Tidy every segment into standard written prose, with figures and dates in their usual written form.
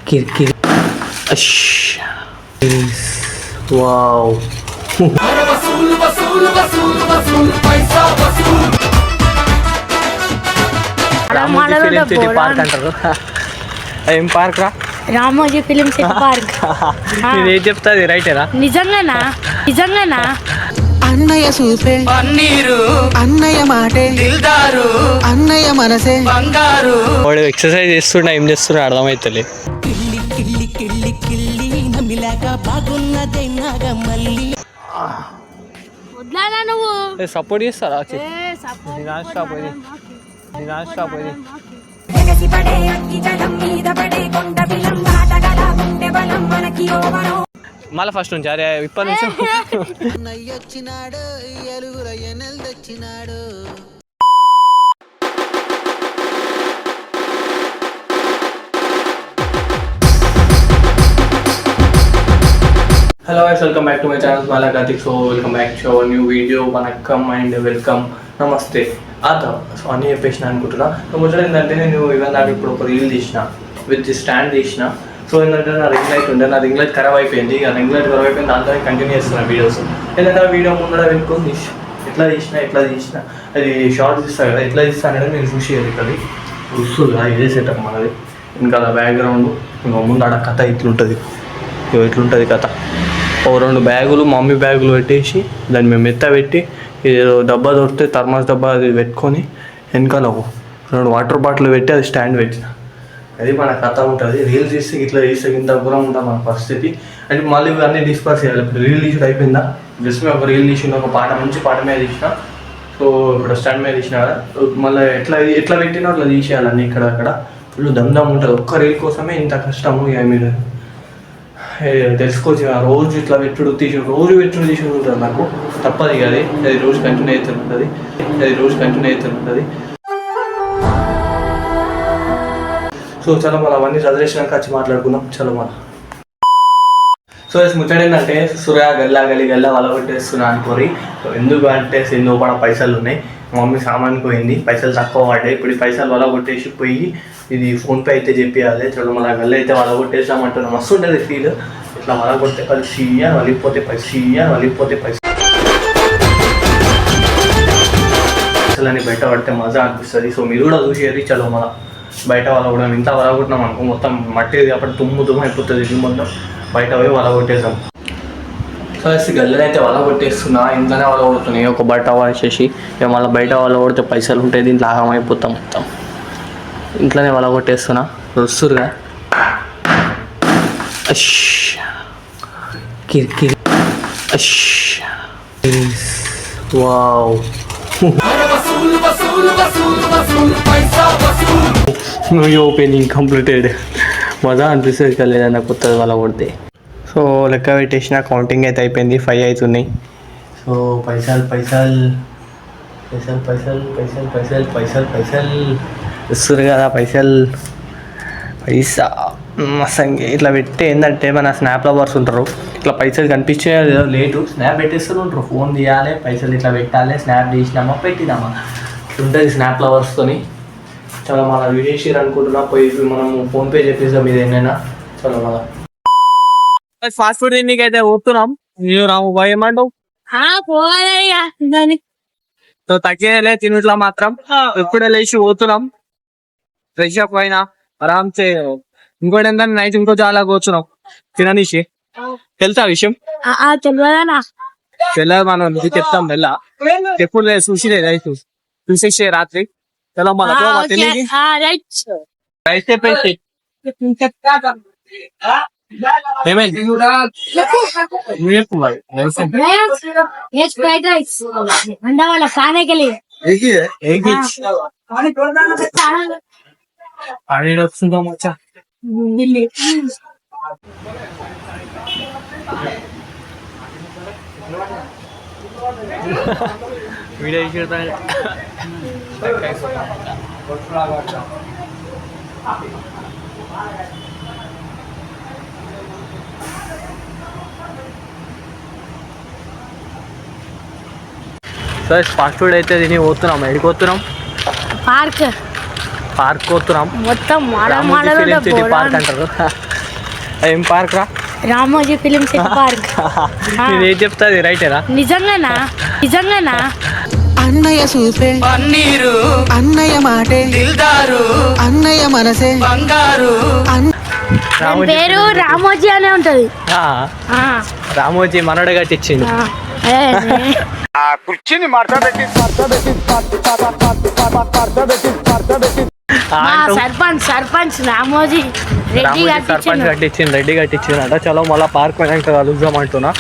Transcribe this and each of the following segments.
కిరికిరి wow Ramoji film city park అంటారు. ఏం పార్క్ రా? Ramoji film city park. నేనేం చెప్తాది రైటేనా? నిజంగానా? నిజంగానా? అన్నయ్య చూపే పన్నీరు, అన్నయ్య మాటే దిల్దారు, అన్నయ్య మనసే బంగారు. వాడు ఎక్సర్సైజ్ చేస్తున్నా ఏం చేస్తున్నా అర్థమైతలే. కిల్లి కిల్లి కిల్లి కిల్లి నమిలాక బాగున్నదే నాగమల్లి. వద్దానా నువ్వు? సపోర్ట్ చేస్తారా? మళ్ళీ ఫస్ట్ నుంచి అరే ఇప్పటి నుంచి నయ్యొచ్చినాడు ఎలుగుల ఎనెల్ తెచ్చినాడు. Hello guys, welcome back to my channel smile Karthik. So welcome back to our new video. Vanakkam and welcome, నమస్తే, ఆదాం. సో అన్నీ చెప్పేసిన అనుకుంటున్నా. సో ముచ్చట ఏంటంటే నేను ఈవెన్ నాకు ఇప్పుడు ఒక రీల్ తీసిన విత్ స్టాండ్ తీసిన. సో ఏంటంటే నా రింగ్ లైట్ ఉండే, నా రింగ్ లైట్ ఖరాబ్ అయిపోయింది. ఇక రింగ్ లైట్ ఖరాబ్ అయిపోయింది, దాంతో కంటిన్యూ చేస్తున్నా వీడియోస్. ఏంటంటే ఆ వీడియో ముందర పెట్టుకొని ఎట్లా తీసిన అది షార్ట్ తీస్తాను కదా, ఎట్లా తీస్తాను అనేది నేను చూసేది. ఇక్కడ వస్తుంది ఇదే సెటప్ మనది. ఇంకా బ్యాక్గ్రౌండ్ ఇంకా ముందు ఆడ కథ ఇట్లుంటుంది, ఇట్లుంటుంది కథ. ఓ 2 బ్యాగులు మమ్మీ బ్యాగులు పెట్టేసి దాన్ని మేము మెత్త పెట్టి ఏదో డబ్బా దొరికితే థర్మాస్ డబ్బా అది పెట్టుకొని వెనకాల 2 వాటర్ బాటిల్ పెట్టి అది స్టాండ్ పెట్టిన. అది మన కథ ఉంటుంది. రీల్ తీస్తే ఇట్లా తీస్తే ఇంత దూరం ఉంటుంది మన పరిస్థితి. అంటే మళ్ళీ ఇవన్నీ డిస్పర్స్ చేయాలి. ఇప్పుడు రీల్ తీసుడు అయిపోయిందా, జస్ట్ మేము ఒక రీల్ తీసిన, ఒక పాట మంచి పాట మీద తీసిన. సో ఇప్పుడు స్టాండ్ మీద తీసిన కదా, మళ్ళీ ఎట్లా పెట్టినా అట్లా తీసేయాలన్నీ ఇక్కడ ఫుల్ దమ్ ఉంటుంది. ఒక్క రీల్ కోసమే ఇంత కష్టము. ఇక మీరు తెలుసుకోవచ్చు. రోజు ఇట్లా పెట్టుడు తీసుడు ఉంటుంది. నాకు తప్పదు ఇక అది రోజు కంటిన్యూ అవుతుంటుంది. సో చలో మనం అవన్నీ చదివేసినాక వచ్చి మాట్లాడుకుందాం. చలో మనం. సో ముచ్చట ఏంటంటే సూర్య గల్లా వల కొట్టేస్తున్నా అనుకోరి. సో ఎందుకు అంటే సింధు కూడా పైసలు ఉన్నాయి, మా మమ్మీ సామాన్కి పోయింది, పైసలు తక్కువ పడ్డాయి. ఇప్పుడు ఈ పైసలు వల కొట్టేసి పోయి ఇది ఫోన్పే అయితే చెప్పేయాలి. చలో మన గల్ల అయితే వల కొట్టేసామంటున్నాం. మస్తు ఉంటుంది ఫీల్. ఇట్లా వల కొడితే పైసలు వలిపోతే పైసలని బయట పడితే మజా అనిపిస్తుంది. సో మీరు కూడా చూసేది. చలో మన బయట వల కూడా ఇంత వల కొట్టినాం అనుకో, మొత్తం మట్టి కాబట్టి తుమ్ము అయిపోతుంది. ఇది మొత్తం బయట పోయి వల కొట్టేసాం. ఫస్ట్ గల్లెని అయితే వల కొట్టేస్తున్నా, ఇంట్లోనే వల కొడుతున్నాయి. ఒక బట్ట వేసేసి ఇక మళ్ళీ బయట వల కొడితే పైసలు ఉంటాయి, దీంట్లో లాగం అయిపోతాం మొత్తం. ఇంట్లోనే వల కొట్టేస్తున్నా. వస్తురుగా కిరికిరి వావ్ ఓపెనింగ్ కంప్లీటెడ్. మజా అనిపిస్తుంది కదా ఏదైనా కొత్తది వల కొడితే. సో లెక్క పెట్టేసిన, కౌంటింగ్ అయితే అయిపోయింది. 5 అవుతున్నాయి. సో పైసలు వస్తుంది కదా, పైసా మసంగి ఇట్లా పెట్టి ఏంటంటే మన స్నాప్ లవర్స్ ఉంటారు, ఇట్లా పైసలు కనిపించే లేటు స్నాప్ పెట్టేస్తూ ఉంటారు. ఫోన్ తీయాలి, పైసలు ఇట్లా పెట్టాలి, స్నాప్ తీసినామా పెట్టినామా ఉంటుంది స్నాప్ లవర్స్తోని. చాలా మన విదేశీరు అనుకుంటున్నా, పోయి మనం ఫోన్పే చెప్పేసాం ఇది ఏమైనా. చాలా మన ఫాస్ట్ ఫుడ్ తిండికి అయితే పోతున్నాం. మీరు రాము బాయ్ ఏమంటావు? సో తగ్గేలే తినుట్లా మాత్రం. ఎప్పుడే లేచి పోతున్నాం, ఫ్రెష్ అప్ అయినా ఆరామ్సే. ఇంకోటి ఏంటంటే నైట్ ఇంకో చాలా కూర్చున్నాం తిననీసి. తెలుసా విషయం? తెలియదు. మనం ఇది చెప్తాం వెళ్ళా ఎప్పుడు చూసిలే రైతు చూసేసే రాత్రి. చలో మన ఏమైంది వస్తుందా మచ్చా వీడియో ఫాస్ట్ ఫుడ్ అయితే తిని పోతున్నాం. ఎడికి పోతున్నాం? పార్క్. పార్క్ పోతున్నాం. మొత్తం రామోజీ ఫిలిం సిటీ పార్క్ అంటారు. ఏం పార్క్ రా? Ramoji film city park. నేను ఏం చెప్తాది రైటేనా? నిజంగానా? అన్నయ్య సూపే పన్నీరు అన్నయ్య మాటే దిల్దారు అన్నయ్య మనసే బంగారు దాని పేరు రామోజీ అనే ఉంటది. రామోజీ మనోడే కట్టించింది. సర్పంచ్ రామోజీ రెడ్డి సర్పంచ్ కట్టించింది. రెడ్డి కట్టించింది అంట. చలో మళ్ళీ పార్క్ పోయినాక కలుద్దాం అంటున్నా.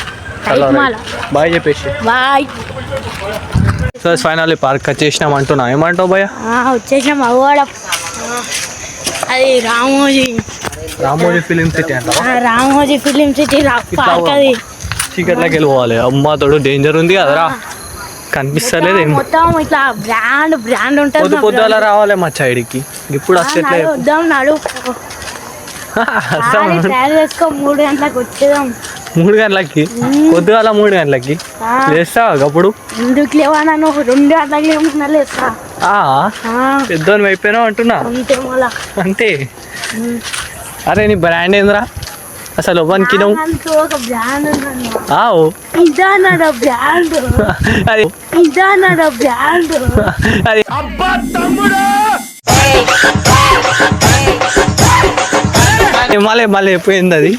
బాయ్ చెప్పేసి బాయ్. సో ఫైనల్లీ పార్క్ వచ్చేసినాం అంటున్నా. ఏమంటావు భయ్య? వచ్చేసినాం. అది రామోజీ ఫిలిం సిటీ అంట. Ramoji film city park. అది చీకట్లోకి వెళ్ళిపోవాలి. అమ్మ తోడు డేంజర్ ఉంది కదరా, కనిపిస్తలేదు. మొత్తం ఇట్లా బ్రాండ్ ఉంటుంది. పొద్దుల రావాలి మా సైడ్కి. ఇప్పుడు వచ్చేట్లే. వద్దాం నడు. 3 గంటలకు వచ్చేదాం. 3 గంటలకి? పొద్దుగాల 3 గంటలకి లేస్తావా? అప్పుడు ఎందుకు లేవా? నువ్వు 2 గంటలకు లేకుండా లేస్తా. పెద్దోని అయిపోయినావు అంటున్నా. అంతే. అరే నీ బ్రాండ్ ఏంద్రా అసలు? ఎవ్వనికి నువ్వు ఒక బ్రాండ్ ఇదానరా బ్రాండ్. మళ్ళీ అయిపోయింది అది.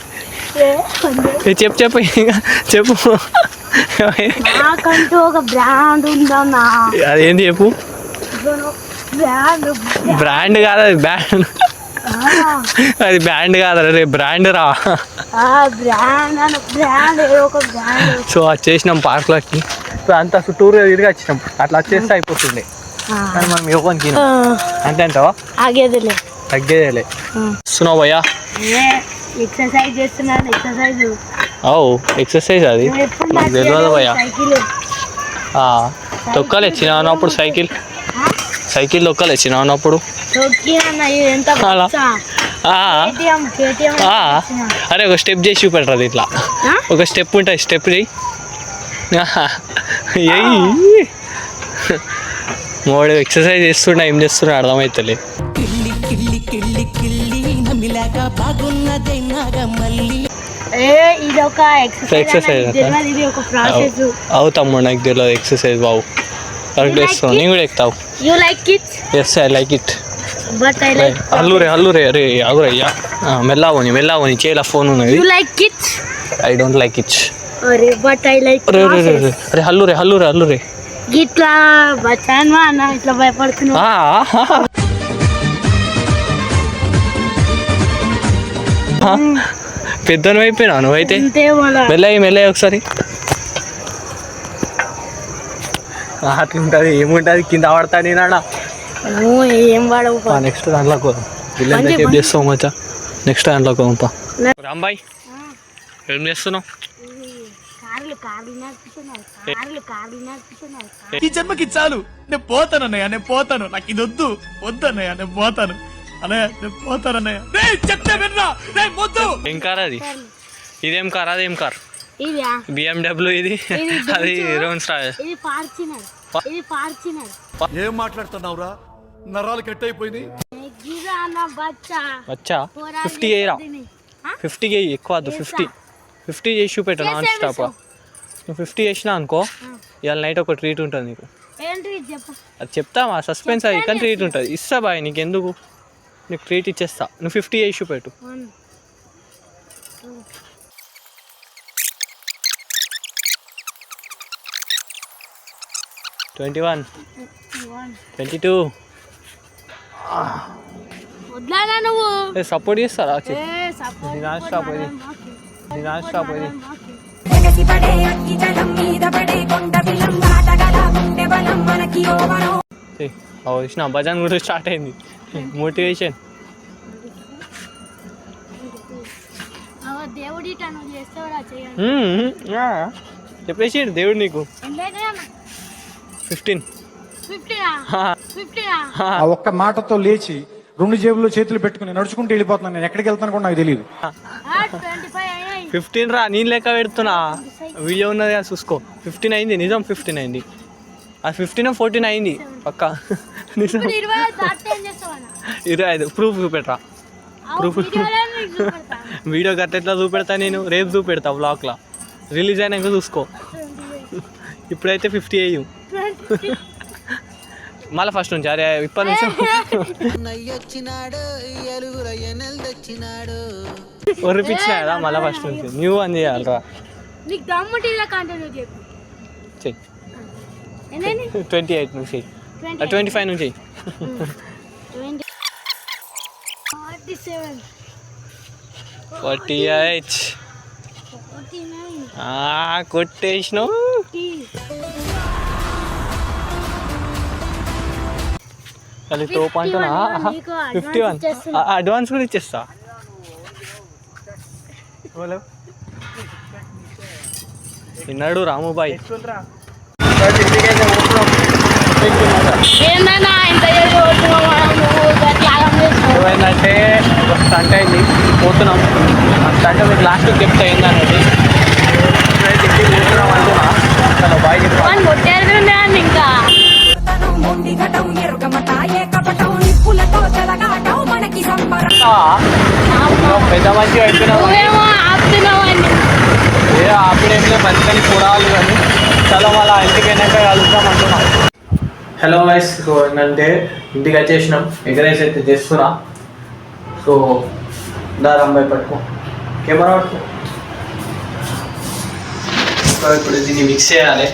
చెప్పు. నాకంటూ ఒక బ్రాండ్ ఉందన్నా. అదేంటి చెప్పు. బ్రాండ్ కాదు అది, బ్యాండ్. అది బ్యాండ్ కాదు రే, బ్రాండ్ రా. సో వచ్చేసినాం పార్క్లోకి. అంతా చుట్టూరు తిరిగి వచ్చినాం. అట్లా వచ్చేస్తే అయిపోతుండే. కానీ మనం ఇవ్వడానికి అంతే అంటావా? తగ్గేదేలే. సునో భయ్యా ఎక్సర్సైజ్ చేస్తున్నాను. ఎక్సర్సైజ్ అది నాకు తెలియదు భయ్యా. తొక్కలు వచ్చినప్పుడు సైకిల్ తొక్కలు వచ్చినప్పుడు అరే ఒక స్టెప్ చేసి చూపెట్టరాదు. ఇట్లా ఒక స్టెప్ ఉంటుంది. స్టెప్ చేయి. మోడు ఎక్సర్సైజ్ చేస్తున్నా. ఏం చేస్తున్నా అర్థమవుతలే. అవుతాము నాకు తెలియదు ఎక్సర్సైజ్. బాబు కరెక్ట్ చేస్తున్నావు. నేను కూడా ఎక్కుతావు. Yes I like it. హల్లురే అరే అగురయ్యా. మెల్లావని చేయాల ఫోన్ ఉన్నది. I don't like it. అరే హల్లురే ఇట్లా ఇట్లా భయపడుతున్నా. పెద్దను అయిపోయినా నువ్వైతే. మెల్లయ్యి ఒకసారి. అట్లుంటది. ఏముంటది కింద పడతా నేనాడా. ఏం వాడవు. నెక్స్ట్ దాంట్లో సేవ్ చేస్తావు మచ్చా. నెక్స్ట్ దాంట్లో కోపా. రాంబాయ్ ఏం చేస్తున్నావు? ఈ జన్మకి చాలు. నేను పోతాను అన్నయ్య, నాకు ఇది వద్దు అన్నయ్య. నేను పోతాను అన్నయ్య. చెప్తే విన్నా. ఏం కార్ అది? ఇదేం కార్? అదేం కార్? BMW. ఇది అది రోన్స్ రాయల్. ఏం మాట్లాడుతున్నావురా? నరాలు కట్ అయిపోయింది. వచ్చా 50 అయ్యిరా. 50 అయ్యి ఎక్కువ. 50 చేసి చూపెట్టు నాన్ స్టాప్. నువ్వు 50 చేసినా అనుకో, ఇవాళ నైట్ ఒక ట్రీట్ ఉంటుంది నీకు. అది చెప్తామా? సస్పెన్స్. అది కానీ ట్రీట్ ఉంటుంది. ఇస్తా బాయ్ నీకు. ఎందుకు? నీకు ట్రీట్ ఇచ్చేస్తా. నువ్వు 50 చేసి చూపెట్టు. 21 22 వద్దానా నువ్వు? సపోర్ట్ చేస్తారా? నాన్ స్టాప్ ఇది. ఇచ్చిన భజన్ కూడా స్టార్ట్ అయింది. మోటివేషన్. చెప్పేసి దేవుడు నీకు 15. ఆ ఒక్క మాటతో లేచి 2 జేబుల్లో చేతులు పెట్టుకుని నడుచుకుంటూ వెళ్ళిపోతున్నాను. నేను ఎక్కడికి వెళ్తాను కూడా నాకు తెలియదు. 15 రా. నేను లెక్క పెడుతున్నా. వీడియో ఉన్నది కదా చూసుకో. 15 అయింది. నిజం 15 అయింది. అది 15 14 అయింది పక్క. నిజం 25 ప్రూఫ్ చూపెట్టరా వీడియో గట్టెట్లా చూపెడతా నేను రేపు చూపెడతా బ్లాగ్లో రిలీజ్ అయినాక చూసుకో ఇప్పుడైతే 50 అయ్యి మళ్ళీ ఫస్ట్ నుంచి అరే ఇప్పటి నుంచి నయ్యొచ్చినాడు ఎలుగుల ఎనెల్ తెచ్చినాడు ఒరిపించినా మళ్ళీ ఫస్ట్ నుంచి న్యూ అని చేయాలరా నీకు దమ్ముంటే ఇలా కంటిన్యూ చెప్పు చెయ్యి ఎన్నని 28 నుంచి 25 నుంచి 47 48 కొట్టేసినావు అది టోప్ అంటున్నా 51 అడ్వాన్స్ కూడా ఇచ్చేస్తా విన్నాడు రాముబాయ్ ఏందన్నా ఇంత చేసి పోతున్నావు ఏమైందంటే ఒక స్టంట్ అయింది పోతున్నాం ఆ స్టంట్ మీకు లాస్ట్ చెప్తా ఏందనేది పోతున్నాం అంటున్నా చాలా బాయ్ చెప్తా మనం కొట్టారు ఇంకా మొండి ఘటం ఎరుగమట ఏకపటం నిప్పులతో చెలగాటం మనకి సంబరం పెద్ద మంచి అయిపోయినావు నువ్వేమో ఆపుతున్నావు అని అప్పుడేంలే మంచిగా కూడాలి కానీ చాలా వాళ్ళ ఇంటికి అయినాక కలుద్దాం అంటున్నాం హలో వైస్ సో ఏంటంటే ఇంటికి వచ్చేసినాం ఎగరైస్ అయితే చేస్తున్నా సో దారంబాయి పట్టుకో కెమెరా పట్టుకో ఇప్పుడు దీన్ని మిక్స్ చేయాలి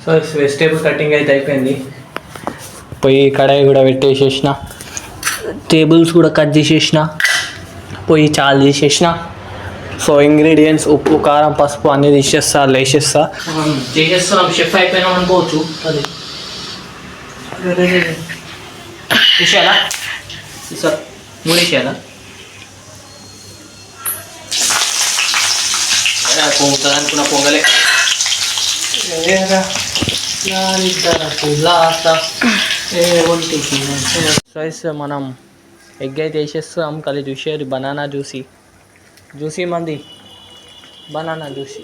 సో వెజిటేబుల్ కటింగ్ అయితే అయిపోయింది పొయ్యి కడాయి కూడా పెట్టేసేసిన టేబుల్స్ కూడా కట్ చేసేసిన పొయ్యి చాలు చేసేసిన సో ఇంగ్రీడియంట్స్ ఉప్పు కారం పసుపు అన్నీ తీసేస్తా వేసేస్తా చేసేస్తున్నాం షెఫ్ అయిపోయినాం అనుకోవచ్చు అది తీసేయాలా సార్ మూడు వేసేయాలా పొంగుతుంది అనుకున్న పొంగలే రైస్ మనం ఎగ్ అయితే వేసేస్తున్నాం కలిసి చూసేది బనానా జ్యూసీ మంది బనానా జ్యూసీ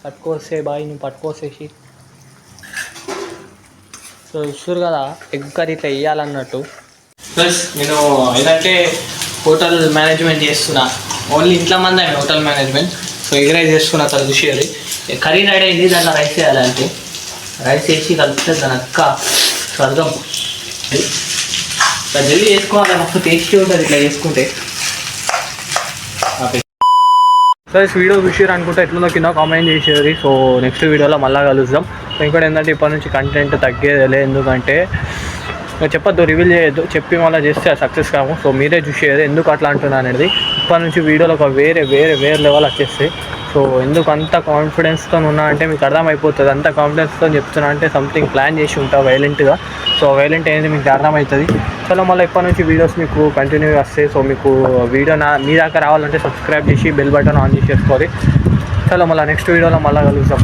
పట్టుకోసే బాయ్ నువ్వు పట్టుకోసేసి సో చూస్తారు కదా ఎగ్ కర్రీ ఇట్లా వేయాలన్నట్టు ప్లస్ నేను ఏంటంటే హోటల్ మేనేజ్మెంట్ చేస్తున్నా ఓన్లీ ఇంట్లో మంది ఆయన hotel management so egg rice చేస్తున్నా తను చూసేది కర్రీ రెడీ అయింది దాంట్లో రైస్ వేయాలంటే రైస్ వేసి కలిపితే దాని అక్క స్వర్గం జల్దీ చేసుకోవాలి మస్తు టేస్టీ ఉంటుంది ఇట్లా చేసుకుంటే సో ఈ వీడియో చూసారు అనుకుంటే ఎట్లుందో కింద కామెంట్ చేసేది సో నెక్స్ట్ వీడియోలో మళ్ళీ కలుద్దాం సో ఇంకోటి ఏంటంటే ఇప్పటి నుంచి కంటెంట్ తగ్గేదిలే ఎందుకంటే చెప్పొద్దు రివీల్ చేయొద్దు చెప్పి మళ్ళీ చేస్తే సక్సెస్ కాము సో మీరే చూసేది ఎందుకు అట్లా అంటున్నా అనేది ఇప్పటి నుంచి వీడియోలో ఒక వేరే లెవెల్ వచ్చేస్తాయి సో ఎందుకు అంత కాన్ఫిడెన్స్తో ఉన్నా అంటే మీకు అర్థమైపోతుంది అంత కాన్ఫిడెన్స్తో చెప్తున్నా అంటే సంథింగ్ ప్లాన్ చేసి ఉంటా వైలెంట్గా సో వైలెంట్ అనేది మీకు అర్థమవుతుంది చలో మళ్ళీ ఇప్పటి నుంచి వీడియోస్ మీకు కంటిన్యూగా వస్తాయి సో మీకు వీడియో మీ దాకా రావాలంటే సబ్స్క్రైబ్ చేసి బెల్ బటన్ ఆన్ చేసేసుకోవాలి చలో మళ్ళీ నెక్స్ట్ వీడియోలో మళ్ళీ కలుద్దాం